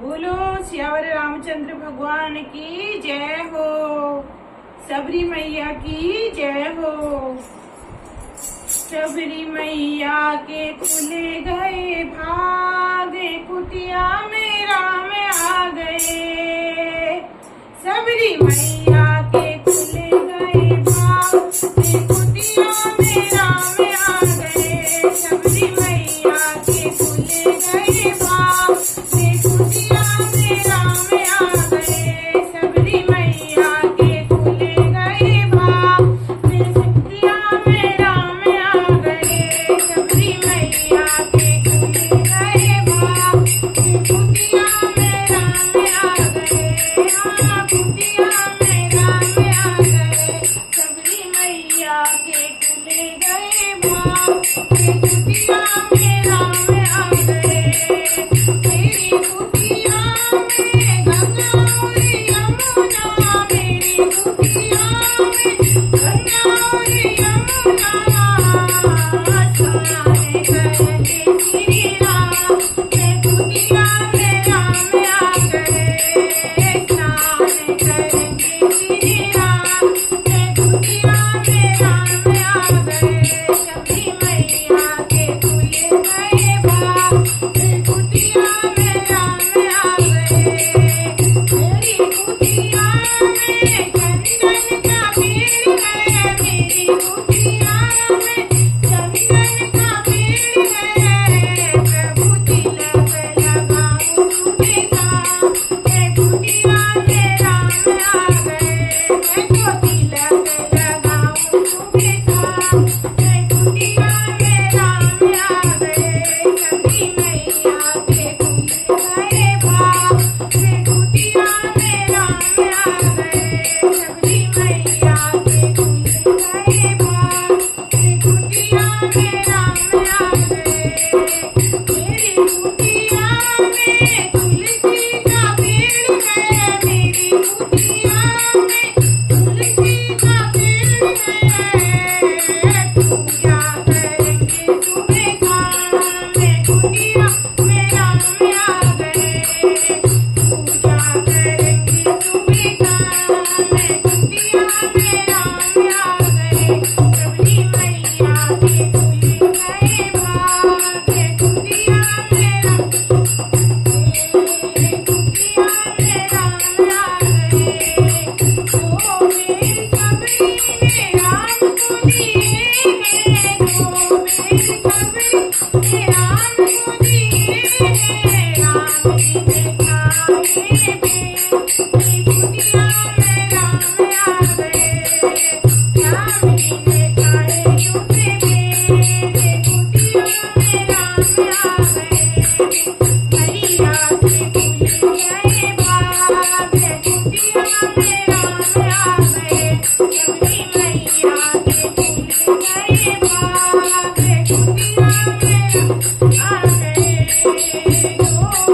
बोलो सियावर रामचंद्र भगवान की जय हो। सबरी मैया की जय हो। सबरी मैया के खुले गए भागे, कुटिया में राम आ गए। सबरी मैया के खुले गए भागे, कुटिया में राम आ गए। सबरी मैया के खुले गए भागे, कुटिया में राम आ गए। सबरी मैया के खुले गए भागे, कुटिया में राम आ गए। सबरी मैया के खुले गए भागे, कुटिया में राम आ गए। हाँ, कुटिया में राम आ गए। सबरी मैया के खुले गए भागे, कुटिया में राम आ गए। मेरी कुटिया में गंगा और यमुना, मेरी कुटिया में गंगा और यमुना। स्नान करेंगे श्री राम, मैं कुटिया में राम आ गए। स्नान करेंगे श्री राम, मैं कुटिया में राम आ गए। सबरी मैया के खुले गए भागे, कुटिया में राम आ गए। मेरी कुटिया में चंदन का पेड़ है, मेरी कुटिया में चंदन का पेड़ है। प्रभु तिलक लगाऊं सुबेदा, मैं कुटिया में राम आ गए। मैं तो तिलक लगाऊं सुबेदा, मैं कुटिया में राम आ गए। सबरी मैया के खुले गए भागे, कुटिया में राम आ गए। सबरी मैया के खुले गए भागे, कुटिया में राम आ गए। मेरी कुटिया में तुलसी का पेड़ है, मेरी कुटिया में तुलसी का पेड़ है। पूजा करेंगे सुबह शाम, मैं कुटिया में राम आ गए। पूजा करेंगे सुबह शाम, मैं कुटिया में राम आ गए। सबरी मैया के खुले गए भागे, कुटिया में राम, कुटिया में राम आ गए। ओ मेरी सबरी ने राम को दिए हैं, ओ मेरी सबरी ने राम को दिए हैं। राम जी दिखाए मेरी कुटिया में राम आ गए। राम जी दिखाए झूठे मेरे, कुटिया में राम आ गए। मैया के खुले गए भागे, कुटिया में राम आ गए। सबरी मैया के खुले गए भागे, कुटिया में राम आ गए। दो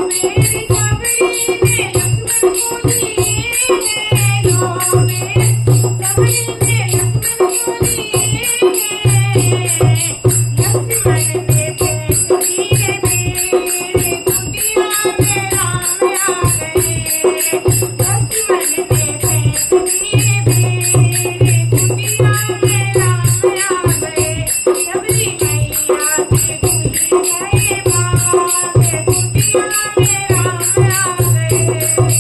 मेरी सबरी ने लक्ष्मण को दिए हैं, दो मेरी सबरी ने लक्ष्मण को दिए हैं। लक्ष्मण ने भेंट किए मेरे, कुटिया में राम आ गए। लक्ष्मण ने भेंट किए मेरे, कुटिया में राम आ गए। सबरी मैया के खुले गए भागे, कुटिया में राम आ गए।